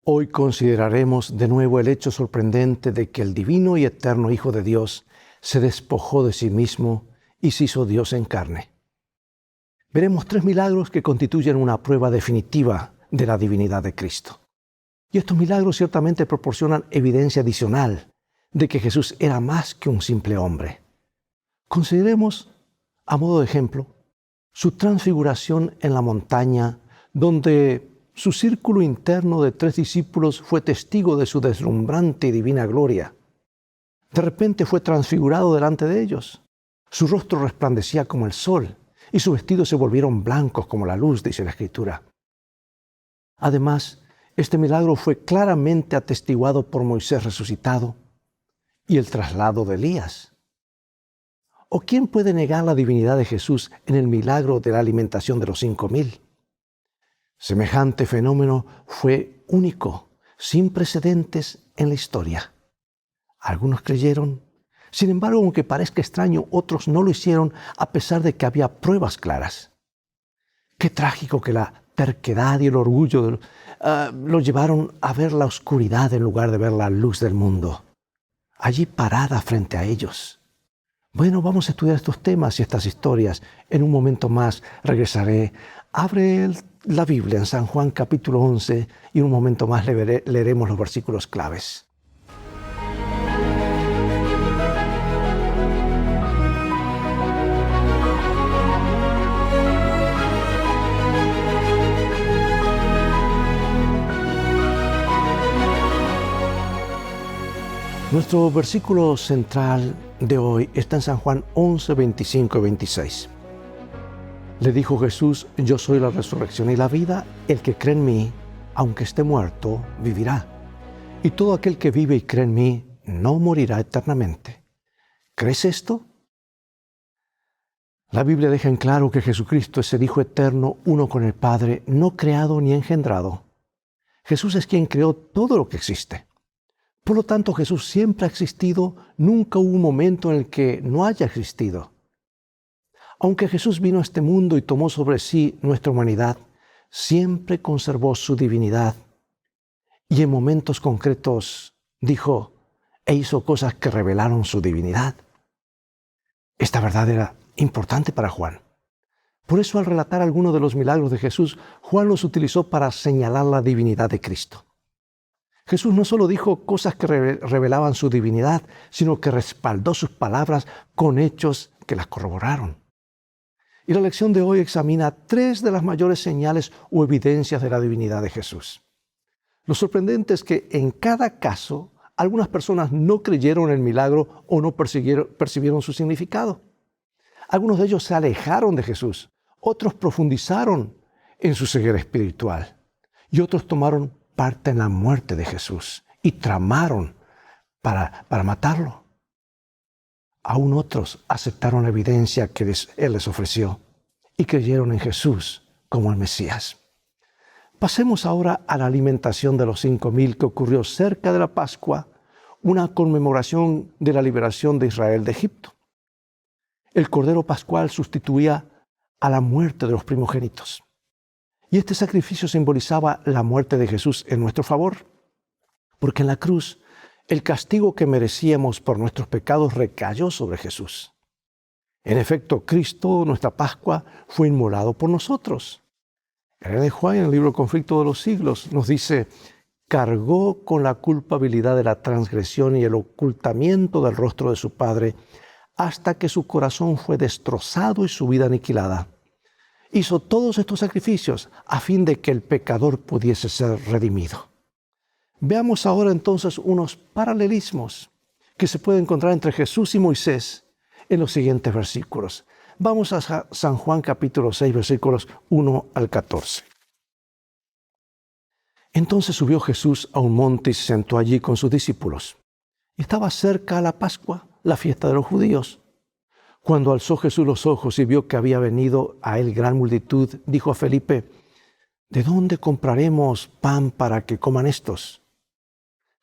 Hoy consideraremos de nuevo el hecho sorprendente de que el divino y eterno Hijo de Dios se despojó de sí mismo y se hizo Dios en carne. Veremos 3 milagros que constituyen una prueba definitiva de la divinidad de Cristo. Y estos milagros ciertamente proporcionan evidencia adicional de que Jesús era más que un simple hombre. Consideremos, a modo de ejemplo, su transfiguración en la montaña, donde su círculo interno de 3 discípulos fue testigo de su deslumbrante y divina gloria. De repente fue transfigurado delante de ellos. Su rostro resplandecía como el sol y sus vestidos se volvieron blancos como la luz, dice la Escritura. Además, este milagro fue claramente atestiguado por Moisés resucitado y el traslado de Elías. ¿O quién puede negar la divinidad de Jesús en el milagro de la alimentación de los 5,000? Semejante fenómeno fue único, sin precedentes en la historia. Algunos creyeron. Sin embargo, aunque parezca extraño, otros no lo hicieron a pesar de que había pruebas claras. Qué trágico que la terquedad y el orgullo lo llevaron a ver la oscuridad en lugar de ver la luz del mundo, allí parada frente a ellos. Bueno, vamos a estudiar estos temas y estas historias. En un momento más regresaré. Abre la Biblia en San Juan capítulo 11 y en un momento más leeremos los versículos claves. Nuestro versículo central de hoy está en San Juan 11, 25 y 26. Le dijo Jesús: yo soy la resurrección y la vida. El que cree en mí, aunque esté muerto, vivirá. Y todo aquel que vive y cree en mí, no morirá eternamente. ¿Crees esto? La Biblia deja en claro que Jesucristo es el Hijo eterno, uno con el Padre, no creado ni engendrado. Jesús es quien creó todo lo que existe. Por lo tanto, Jesús siempre ha existido, nunca hubo un momento en el que no haya existido. Aunque Jesús vino a este mundo y tomó sobre sí nuestra humanidad, siempre conservó su divinidad. Y en momentos concretos dijo e hizo cosas que revelaron su divinidad. Esta verdad era importante para Juan. Por eso, al relatar algunos de los milagros de Jesús, Juan los utilizó para señalar la divinidad de Cristo. Jesús no solo dijo cosas que revelaban su divinidad, sino que respaldó sus palabras con hechos que las corroboraron. Y la lección de hoy examina 3 de las mayores señales o evidencias de la divinidad de Jesús. Lo sorprendente es que en cada caso, algunas personas no creyeron en el milagro o no percibieron su significado. Algunos de ellos se alejaron de Jesús, otros profundizaron en su ceguera espiritual y otros tomaron parte en la muerte de Jesús y tramaron para matarlo. Aún otros aceptaron la evidencia que Él les ofreció y creyeron en Jesús como el Mesías. Pasemos ahora a la alimentación de los 5,000 que ocurrió cerca de la Pascua, una conmemoración de la liberación de Israel de Egipto. El Cordero Pascual sustituía a la muerte de los primogénitos. Y este sacrificio simbolizaba la muerte de Jesús en nuestro favor, porque en la cruz el castigo que merecíamos por nuestros pecados recayó sobre Jesús. En efecto, Cristo, nuestra Pascua, fue inmolado por nosotros. El rey de Juan, en el libro Conflicto de los Siglos, nos dice: cargó con la culpabilidad de la transgresión y el ocultamiento del rostro de su Padre, hasta que su corazón fue destrozado y su vida aniquilada. Hizo todos estos sacrificios a fin de que el pecador pudiese ser redimido. Veamos ahora entonces unos paralelismos que se pueden encontrar entre Jesús y Moisés en los siguientes versículos. Vamos a San Juan capítulo 6, versículos 1 al 14. Entonces subió Jesús a un monte y se sentó allí con sus discípulos. Estaba cerca la Pascua, la fiesta de los judíos. Cuando alzó Jesús los ojos y vio que había venido a él gran multitud, dijo a Felipe: ¿de dónde compraremos pan para que coman estos?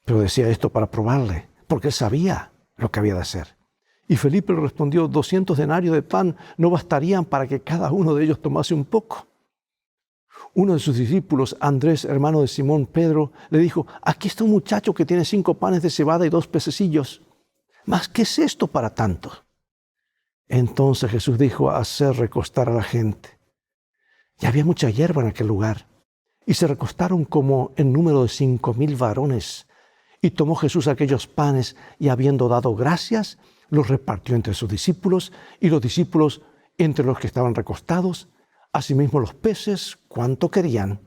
Pero decía esto para probarle, porque él sabía lo que había de hacer. Y Felipe le respondió: 200 denarios de pan no bastarían para que cada uno de ellos tomase un poco. Uno de sus discípulos, Andrés, hermano de Simón Pedro, le dijo: aquí está un muchacho que tiene 5 panes de cebada y 2 pececillos. ¿Mas qué es esto para tantos? Entonces Jesús dijo: hacer recostar a la gente. Y había mucha hierba en aquel lugar. Y se recostaron como en número de 5,000 varones. Y tomó Jesús aquellos panes y, habiendo dado gracias, los repartió entre sus discípulos y los discípulos entre los que estaban recostados. Asimismo los peces, cuanto querían.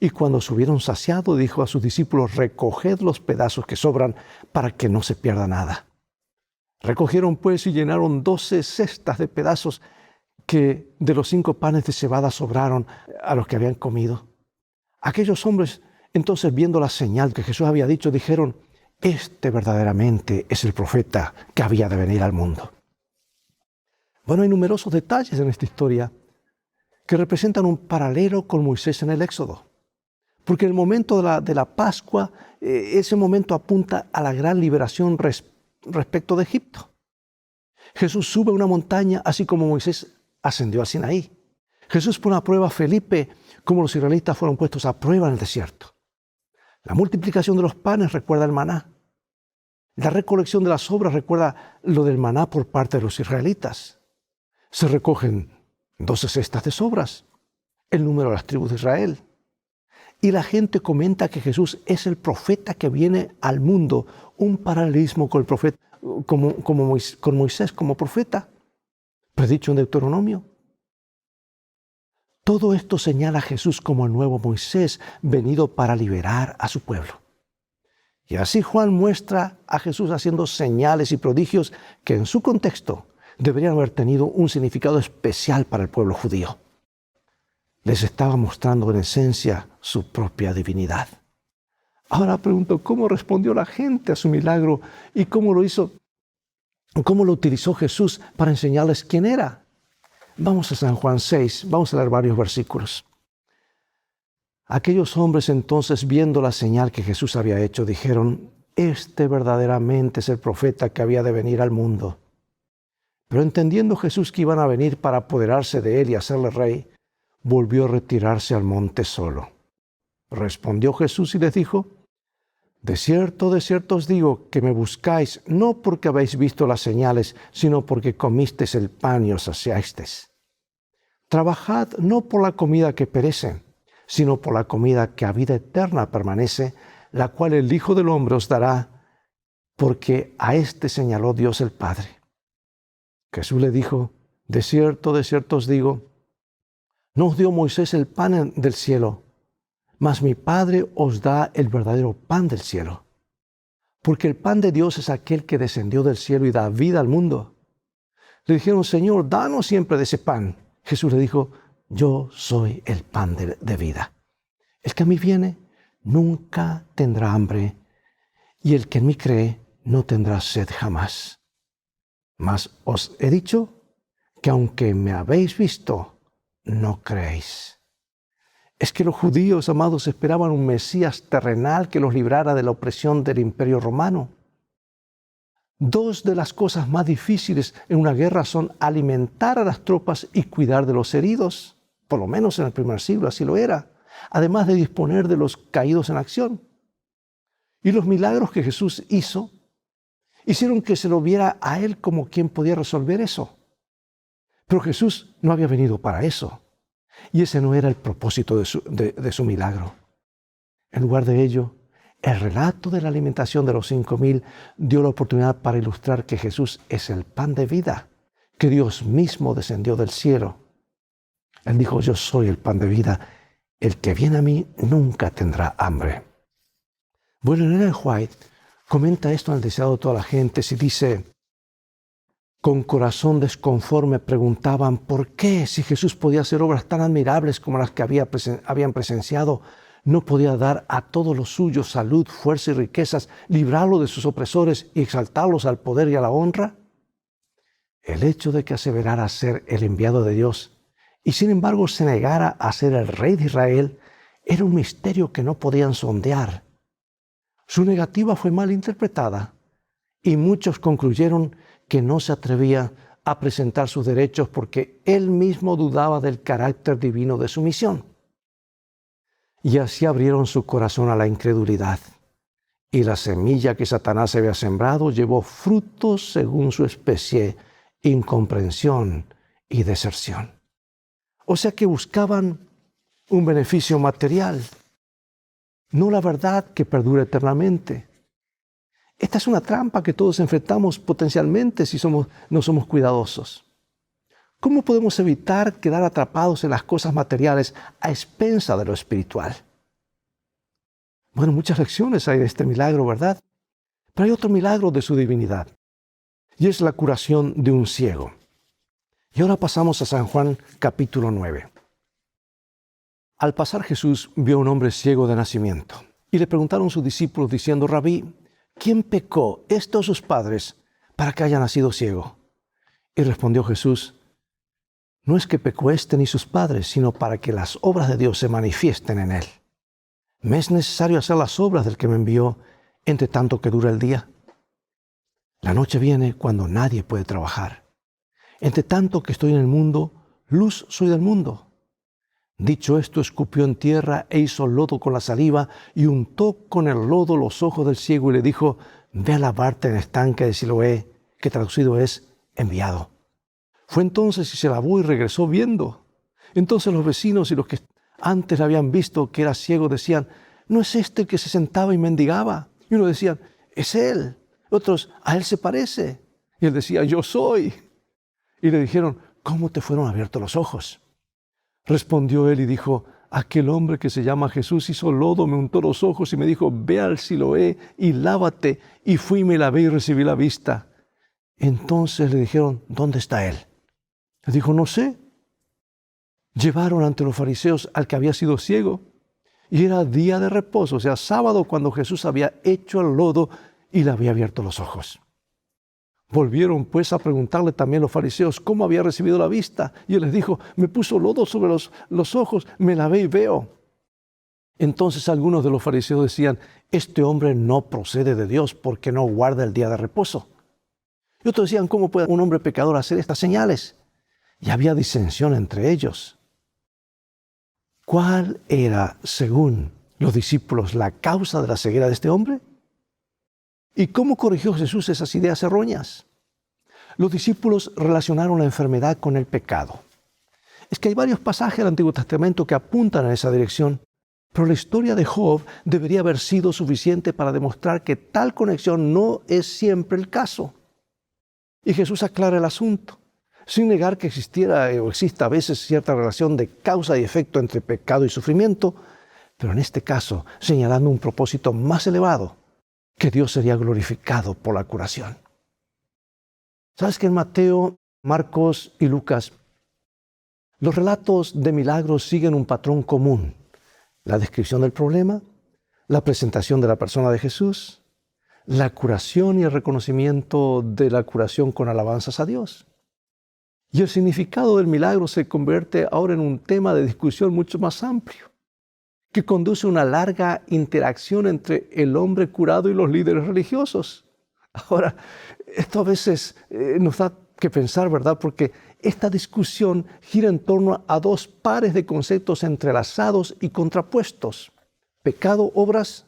Y cuando se hubieron saciado, dijo a sus discípulos: recoged los pedazos que sobran para que no se pierda nada. Recogieron pues y llenaron 12 cestas de pedazos que de los 5 panes de cebada sobraron a los que habían comido. Aquellos hombres, entonces, viendo la señal que Jesús había dicho, dijeron: este verdaderamente es el profeta que había de venir al mundo. Bueno, hay numerosos detalles en esta historia que representan un paralelo con Moisés en el Éxodo. Porque el momento de la Pascua, ese momento apunta a la gran liberación respecto de Egipto. Jesús sube a una montaña, así como Moisés ascendió a Sinaí. Jesús pone a prueba a Felipe, como los israelitas fueron puestos a prueba en el desierto. La multiplicación de los panes recuerda el maná. La recolección de las sobras recuerda lo del maná por parte de los israelitas. Se recogen 12 cestas de sobras, el número de las tribus de Israel. Y la gente comenta que Jesús es el profeta que viene al mundo, un paralelismo con el profeta, con Moisés como profeta, predicho en Deuteronomio. Todo esto señala a Jesús como el nuevo Moisés, venido para liberar a su pueblo. Y así Juan muestra a Jesús haciendo señales y prodigios que en su contexto deberían haber tenido un significado especial para el pueblo judío. Les estaba mostrando en esencia su propia divinidad. Ahora pregunto: ¿cómo respondió la gente a su milagro y cómo lo hizo? ¿Cómo lo utilizó Jesús para enseñarles quién era? Vamos a San Juan 6, vamos a leer varios versículos. Aquellos hombres entonces, viendo la señal que Jesús había hecho, dijeron: este verdaderamente es el profeta que había de venir al mundo. Pero entendiendo Jesús que iban a venir para apoderarse de él y hacerle rey, volvió a retirarse al monte solo. Respondió Jesús y les dijo: de cierto os digo que me buscáis, no porque habéis visto las señales, sino porque comisteis el pan y os saciasteis. Trabajad no por la comida que perece, sino por la comida que a vida eterna permanece, la cual el Hijo del Hombre os dará, porque a éste señaló Dios el Padre. Jesús le dijo: de cierto os digo, no os dio Moisés el pan del cielo, mas mi Padre os da el verdadero pan del cielo. Porque el pan de Dios es aquel que descendió del cielo y da vida al mundo. Le dijeron: Señor, danos siempre de ese pan. Jesús le dijo: yo soy el pan de vida. El que a mí viene nunca tendrá hambre, y el que en mí cree no tendrá sed jamás. Mas os he dicho que aunque me habéis visto, no creéis. Es que los judíos, amados, esperaban un Mesías terrenal que los librara de la opresión del Imperio Romano. 2 de las cosas más difíciles en una guerra son alimentar a las tropas y cuidar de los heridos. Por lo menos en el primer siglo así lo era. Además de disponer de los caídos en acción. Y los milagros que Jesús hizo hicieron que se lo viera a él como quien podía resolver eso. Pero Jesús no había venido para eso. Y ese no era el propósito de su milagro. En lugar de ello, el relato de la alimentación de los 5,000 dio la oportunidad para ilustrar que Jesús es el pan de vida, que Dios mismo descendió del cielo. Él dijo: yo soy el pan de vida, el que viene a mí nunca tendrá hambre. Bueno, Ellen White comenta esto en el deseado de toda la gente, y dice: con corazón desconforme preguntaban por qué, si Jesús podía hacer obras tan admirables como las que habían presenciado, no podía dar a todos los suyos salud, fuerza y riquezas, librarlo de sus opresores y exaltarlos al poder y a la honra. El hecho de que aseverara ser el enviado de Dios y sin embargo se negara a ser el rey de Israel era un misterio que no podían sondear. Su negativa fue mal interpretada y muchos concluyeron que no se atrevía a presentar sus derechos porque él mismo dudaba del carácter divino de su misión. Y así abrieron su corazón a la incredulidad. Y la semilla que Satanás había sembrado llevó frutos según su especie, incomprensión y deserción. O sea que buscaban un beneficio material, no la verdad que perdura eternamente. Esta es una trampa que todos enfrentamos potencialmente si no somos cuidadosos. ¿Cómo podemos evitar quedar atrapados en las cosas materiales a expensa de lo espiritual? Bueno, muchas lecciones hay de este milagro, ¿verdad? Pero hay otro milagro de su divinidad, y es la curación de un ciego. Y ahora pasamos a San Juan capítulo 9. Al pasar Jesús vio a un hombre ciego de nacimiento, y le preguntaron sus discípulos diciendo: Rabí, ¿quién pecó, este o sus padres, para que haya nacido ciego? Y respondió Jesús: no es que pecó este ni sus padres, sino para que las obras de Dios se manifiesten en él. Me es necesario hacer las obras del que me envió, entre tanto que dura el día. La noche viene cuando nadie puede trabajar. Entre tanto que estoy en el mundo, luz soy del mundo. Dicho esto, escupió en tierra e hizo lodo con la saliva y untó con el lodo los ojos del ciego y le dijo: ve a lavarte en el estanque de Siloé, que traducido es enviado. Fue entonces y se lavó y regresó viendo. Entonces los vecinos y los que antes le habían visto que era ciego decían: ¿no es este el que se sentaba y mendigaba? Y uno decía: es él. Otros: a él se parece. Y él decía: yo soy. Y le dijeron: ¿cómo te fueron abiertos los ojos? Respondió él y dijo: aquel hombre que se llama Jesús hizo lodo, me untó los ojos y me dijo: ve al Siloé y lávate. Y fui y me lavé y recibí la vista. Entonces le dijeron: ¿dónde está él? Le dijo: no sé. Llevaron ante los fariseos al que había sido ciego, y era día de reposo, o sea, sábado, cuando Jesús había hecho el lodo y le había abierto los ojos. Volvieron pues a preguntarle también los fariseos cómo había recibido la vista, y él les dijo: me puso lodo sobre los ojos, me lavé y veo. Entonces algunos de los fariseos decían: este hombre no procede de Dios porque no guarda el día de reposo. Y otros decían: ¿cómo puede un hombre pecador hacer estas señales? Y había disensión entre ellos. ¿Cuál era, según los discípulos, la causa de la ceguera de este hombre? ¿Y cómo corrigió Jesús esas ideas erróneas? Los discípulos relacionaron la enfermedad con el pecado. Es que hay varios pasajes del Antiguo Testamento que apuntan en esa dirección, pero la historia de Job debería haber sido suficiente para demostrar que tal conexión no es siempre el caso. Y Jesús aclara el asunto, sin negar que existiera o exista a veces cierta relación de causa y efecto entre pecado y sufrimiento, pero en este caso señalando un propósito más elevado, que Dios sería glorificado por la curación. ¿Sabes que en Mateo, Marcos y Lucas, los relatos de milagros siguen un patrón común? La descripción del problema, la presentación de la persona de Jesús, la curación y el reconocimiento de la curación con alabanzas a Dios. Y el significado del milagro se convierte ahora en un tema de discusión mucho más amplio, que conduce a una larga interacción entre el hombre curado y los líderes religiosos. Ahora, esto a veces nos da que pensar, ¿verdad? Porque esta discusión gira en torno a dos pares de conceptos entrelazados y contrapuestos: pecado, obras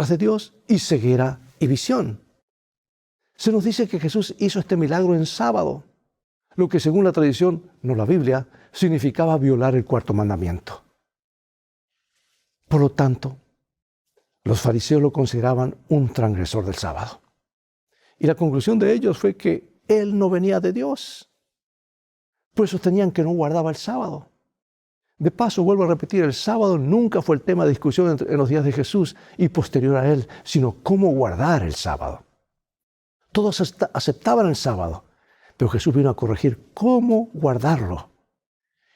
de Dios, y ceguera y visión. Se nos dice que Jesús hizo este milagro en sábado, lo que según la tradición, no la Biblia, significaba violar el cuarto mandamiento. Por lo tanto, los fariseos lo consideraban un transgresor del sábado. Y la conclusión de ellos fue que él no venía de Dios, pues sostenían que no guardaba el sábado. De paso, vuelvo a repetir, el sábado nunca fue el tema de discusión en los días de Jesús y posterior a él, sino cómo guardar el sábado. Todos aceptaban el sábado, pero Jesús vino a corregir cómo guardarlo.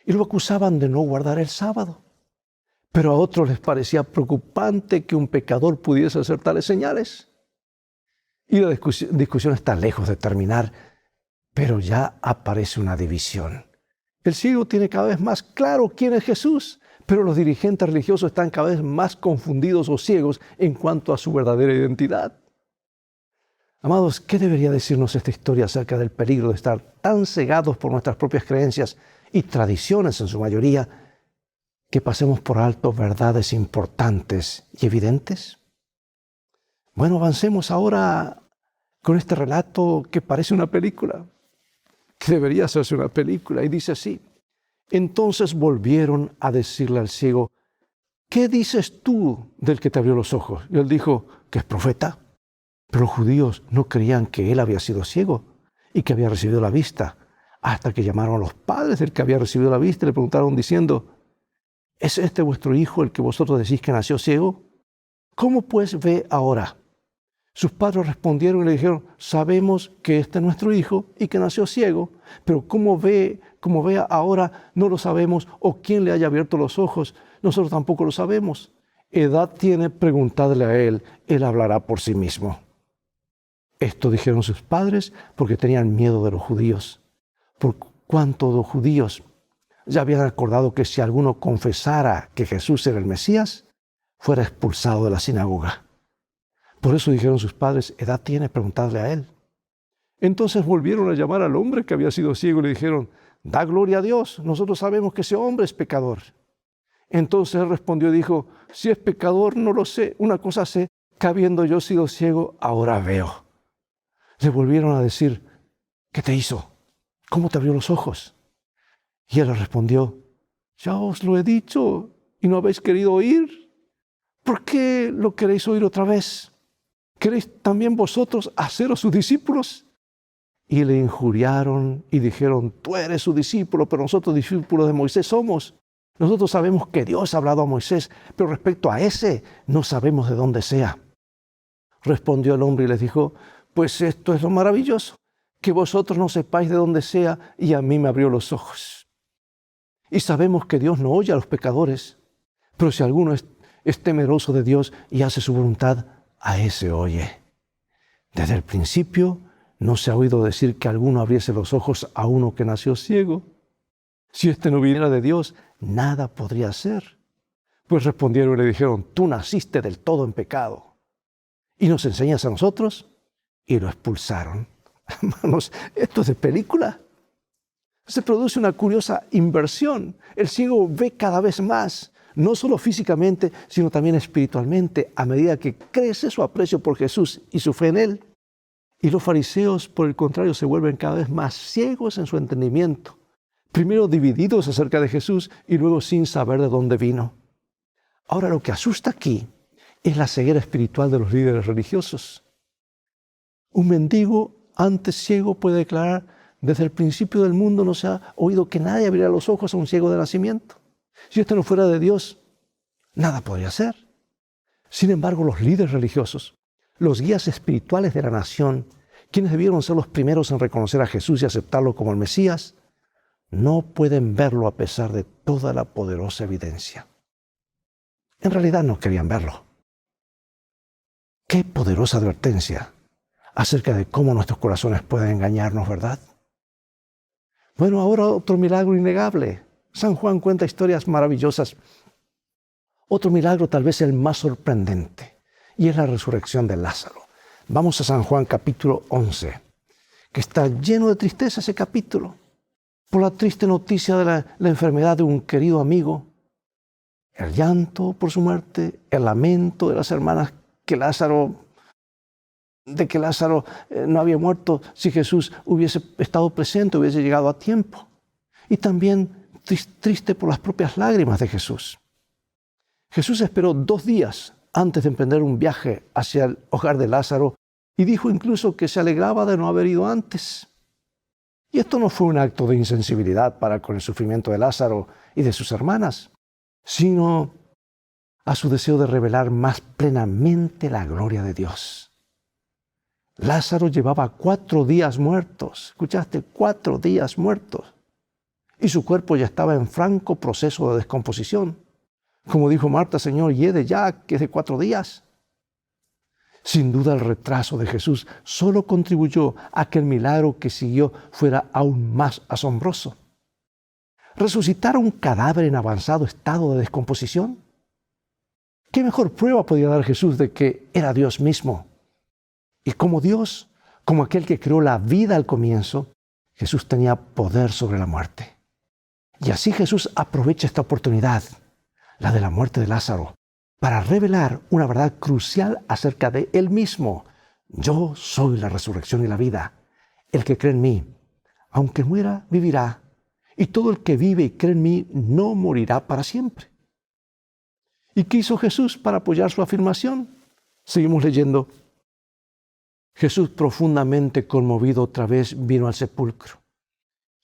Y lo acusaban de no guardar el sábado. Pero a otros les parecía preocupante que un pecador pudiese hacer tales señales. Y la discusión está lejos de terminar, pero ya aparece una división. El ciego tiene cada vez más claro quién es Jesús, pero los dirigentes religiosos están cada vez más confundidos o ciegos en cuanto a su verdadera identidad. Amados, ¿qué debería decirnos esta historia acerca del peligro de estar tan cegados por nuestras propias creencias y tradiciones en su mayoría, que pasemos por alto verdades importantes y evidentes? Bueno, avancemos ahora con este relato que parece una película, que debería hacerse una película, y dice así: entonces volvieron a decirle al ciego: ¿qué dices tú del que te abrió los ojos? Y él dijo que es profeta. Pero los judíos no creían que él había sido ciego y que había recibido la vista, hasta que llamaron a los padres del que había recibido la vista y le preguntaron diciendo: ¿es este vuestro hijo el que vosotros decís que nació ciego? ¿Cómo pues ve ahora? Sus padres respondieron y le dijeron: sabemos que este es nuestro hijo y que nació ciego, pero cómo ve ahora no lo sabemos, o quién le haya abierto los ojos, nosotros tampoco lo sabemos. Edad tiene, preguntadle a él hablará por sí mismo. Esto dijeron sus padres porque tenían miedo de los judíos, por cuanto los judíos ya habían acordado que si alguno confesara que Jesús era el Mesías, fuera expulsado de la sinagoga. Por eso dijeron sus padres: edad tiene, preguntadle a él. Entonces volvieron a llamar al hombre que había sido ciego y le dijeron: da gloria a Dios, nosotros sabemos que ese hombre es pecador. Entonces él respondió y dijo: si es pecador no lo sé, una cosa sé, que habiendo yo sido ciego, ahora veo. Le volvieron a decir: ¿qué te hizo? ¿Cómo te abrió los ojos? Y él les respondió: ya os lo he dicho y no habéis querido oír. ¿Por qué lo queréis oír otra vez? ¿Queréis también vosotros haceros sus discípulos? Y le injuriaron y dijeron: tú eres su discípulo, pero nosotros discípulos de Moisés somos. Nosotros sabemos que Dios ha hablado a Moisés, pero respecto a ese no sabemos de dónde sea. Respondió el hombre y les dijo: pues esto es lo maravilloso, que vosotros no sepáis de dónde sea, y a mí me abrió los ojos. Y sabemos que Dios no oye a los pecadores, pero si alguno es temeroso de Dios y hace su voluntad, a ese oye. Desde el principio no se ha oído decir que alguno abriese los ojos a uno que nació ciego. Si éste no viniera de Dios, nada podría hacer. Pues respondieron y le dijeron: tú naciste del todo en pecado y nos enseñas a nosotros. Y lo expulsaron. Hermanos, esto es de película. Se produce una curiosa inversión. El ciego ve cada vez más, no solo físicamente, sino también espiritualmente, a medida que crece su aprecio por Jesús y su fe en Él. Y los fariseos, por el contrario, se vuelven cada vez más ciegos en su entendimiento. Primero divididos acerca de Jesús y luego sin saber de dónde vino. Ahora, lo que asusta aquí es la ceguera espiritual de los líderes religiosos. Un mendigo antes ciego puede declarar: desde el principio del mundo no se ha oído que nadie abriera los ojos a un ciego de nacimiento. Si esto no fuera de Dios, nada podría ser. Sin embargo, los líderes religiosos, los guías espirituales de la nación, quienes debieron ser los primeros en reconocer a Jesús y aceptarlo como el Mesías, no pueden verlo a pesar de toda la poderosa evidencia. En realidad no querían verlo. Qué poderosa advertencia acerca de cómo nuestros corazones pueden engañarnos, ¿verdad? Bueno, ahora otro milagro innegable. San Juan cuenta historias maravillosas. Otro milagro, tal vez el más sorprendente, y es la resurrección de Lázaro. Vamos a San Juan capítulo 11, que está lleno de tristeza ese capítulo, por la triste noticia de la enfermedad de un querido amigo, el llanto por su muerte, el lamento de las hermanas de que Lázaro no había muerto si Jesús hubiese estado presente, hubiese llegado a tiempo. Y también triste por las propias lágrimas de Jesús. Jesús esperó 2 días antes de emprender un viaje hacia el hogar de Lázaro y dijo incluso que se alegraba de no haber ido antes. Y esto no fue un acto de insensibilidad para con el sufrimiento de Lázaro y de sus hermanas, sino a su deseo de revelar más plenamente la gloria de Dios. Lázaro llevaba 4 días muertos. ¿Escuchaste? 4 días muertos. Y su cuerpo ya estaba en franco proceso de descomposición. Como dijo Marta: Señor, hiede ya, que es de 4 días. Sin duda el retraso de Jesús solo contribuyó a que el milagro que siguió fuera aún más asombroso. ¿Resucitar a un cadáver en avanzado estado de descomposición? ¿Qué mejor prueba podía dar Jesús de que era Dios mismo? Y como Dios, como aquel que creó la vida al comienzo, Jesús tenía poder sobre la muerte. Y así Jesús aprovecha esta oportunidad la de la muerte de Lázaro, para revelar una verdad crucial acerca de Él mismo. Yo soy la resurrección y la vida. El que cree en mí, aunque muera, vivirá. Y todo el que vive y cree en mí no morirá para siempre. ¿Y qué hizo Jesús para apoyar su afirmación? Seguimos leyendo. Jesús, profundamente conmovido, otra vez vino al sepulcro.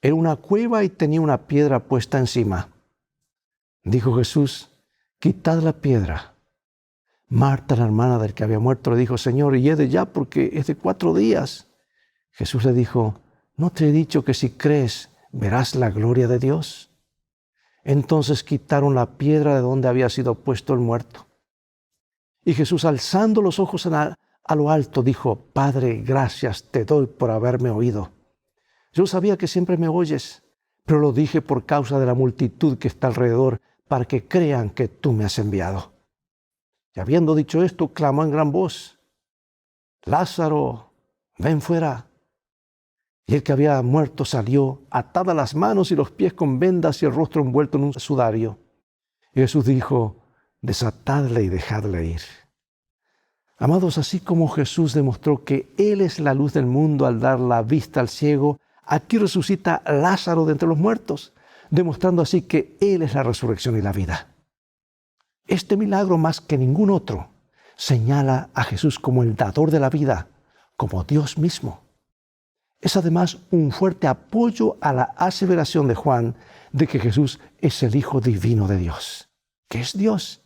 Era una cueva y tenía una piedra puesta encima. Dijo Jesús: quitad la piedra. Marta, la hermana del que había muerto, le dijo: Señor, hiede ya, porque es de 4 días. Jesús le dijo: ¿no te he dicho que si crees, verás la gloria de Dios? Entonces quitaron la piedra de donde había sido puesto el muerto. Y Jesús, alzando los ojos a lo alto, dijo: Padre, gracias te doy por haberme oído. Yo sabía que siempre me oyes, pero lo dije por causa de la multitud que está alrededor, para que crean que tú me has enviado. Y habiendo dicho esto, clamó en gran voz: Lázaro, ven fuera. Y el que había muerto salió, atadas las manos y los pies con vendas y el rostro envuelto en un sudario. Y Jesús dijo: desatadle y dejadle ir. Amados, así como Jesús demostró que Él es la luz del mundo al dar la vista al ciego, aquí resucita Lázaro de entre los muertos, demostrando así que Él es la resurrección y la vida. Este milagro, más que ningún otro, señala a Jesús como el dador de la vida, como Dios mismo. Es además un fuerte apoyo a la aseveración de Juan de que Jesús es el Hijo divino de Dios, que es Dios,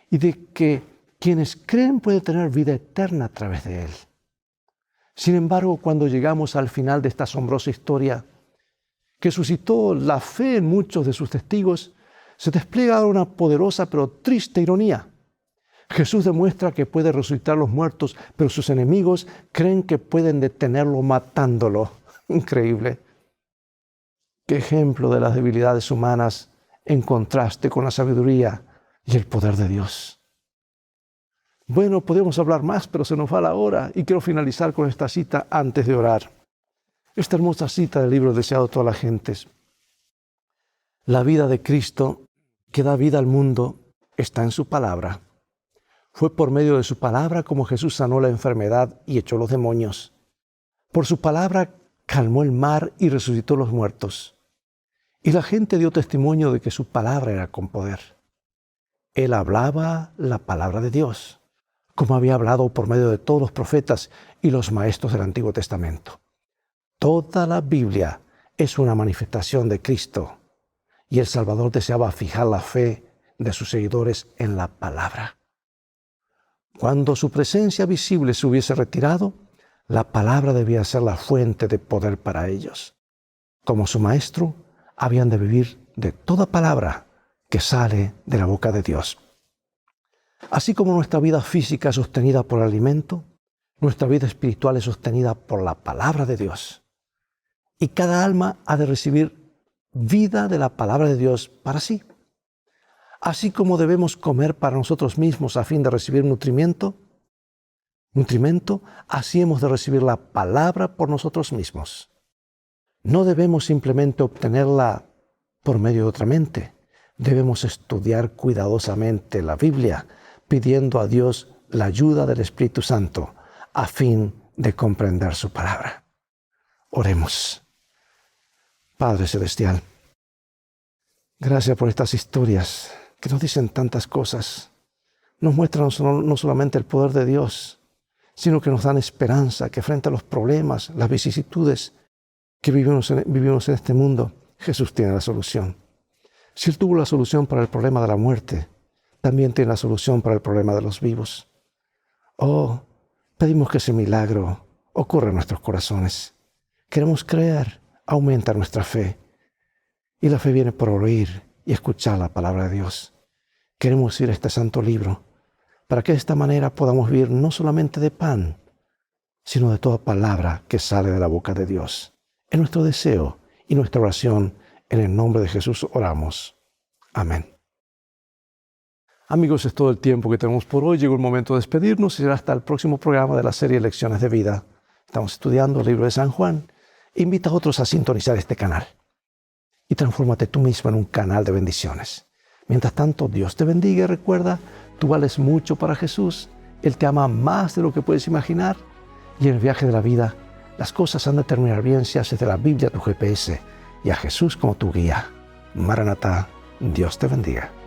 y de que quienes creen pueden tener vida eterna a través de Él. Sin embargo, cuando llegamos al final de esta asombrosa historia, que suscitó la fe en muchos de sus testigos, se despliega una poderosa pero triste ironía. Jesús demuestra que puede resucitar a los muertos, pero sus enemigos creen que pueden detenerlo matándolo. Increíble. Qué ejemplo de las debilidades humanas en contraste con la sabiduría y el poder de Dios. Bueno, podemos hablar más, pero se nos va la hora y quiero finalizar con esta cita antes de orar. Esta hermosa cita del libro deseado de todas las gentes. La vida de Cristo, que da vida al mundo, está en su palabra. Fue por medio de su palabra como Jesús sanó la enfermedad y echó los demonios. Por su palabra calmó el mar y resucitó los muertos. Y la gente dio testimonio de que su palabra era con poder. Él hablaba la palabra de Dios, como había hablado por medio de todos los profetas y los maestros del Antiguo Testamento. Toda la Biblia es una manifestación de Cristo, y el Salvador deseaba fijar la fe de sus seguidores en la palabra. Cuando su presencia visible se hubiese retirado, la palabra debía ser la fuente de poder para ellos. Como su maestro, habían de vivir de toda palabra que sale de la boca de Dios. Así como nuestra vida física es sostenida por el alimento, nuestra vida espiritual es sostenida por la palabra de Dios. Y cada alma ha de recibir vida de la palabra de Dios para sí. Así como debemos comer para nosotros mismos a fin de recibir nutrimento, así hemos de recibir la palabra por nosotros mismos. No debemos simplemente obtenerla por medio de otra mente. Debemos estudiar cuidadosamente la Biblia, pidiendo a Dios la ayuda del Espíritu Santo a fin de comprender su palabra. Oremos. Padre Celestial, gracias por estas historias que nos dicen tantas cosas. Nos muestran no solamente el poder de Dios, sino que nos dan esperanza que frente a los problemas, las vicisitudes que vivimos en este mundo, Jesús tiene la solución. Si Él tuvo la solución para el problema de la muerte, también tiene la solución para el problema de los vivos. Oh, pedimos que ese milagro ocurra en nuestros corazones. Queremos creer, aumentar nuestra fe. Y la fe viene por oír y escuchar la palabra de Dios. Queremos ir a este santo libro para que de esta manera podamos vivir no solamente de pan, sino de toda palabra que sale de la boca de Dios. Es nuestro deseo y nuestra oración. En el nombre de Jesús oramos. Amén. Amigos, es todo el tiempo que tenemos por hoy. Llegó el momento de despedirnos y será hasta el próximo programa de la serie Lecciones de Vida. Estamos estudiando el libro de San Juan. Invita a otros a sintonizar este canal y transfórmate tú mismo en un canal de bendiciones. Mientras tanto, Dios te bendiga y recuerda, tú vales mucho para Jesús. Él te ama más de lo que puedes imaginar. Y en el viaje de la vida, las cosas han de terminar bien si haces de la Biblia tu GPS y a Jesús como tu guía. Maranatá, Dios te bendiga.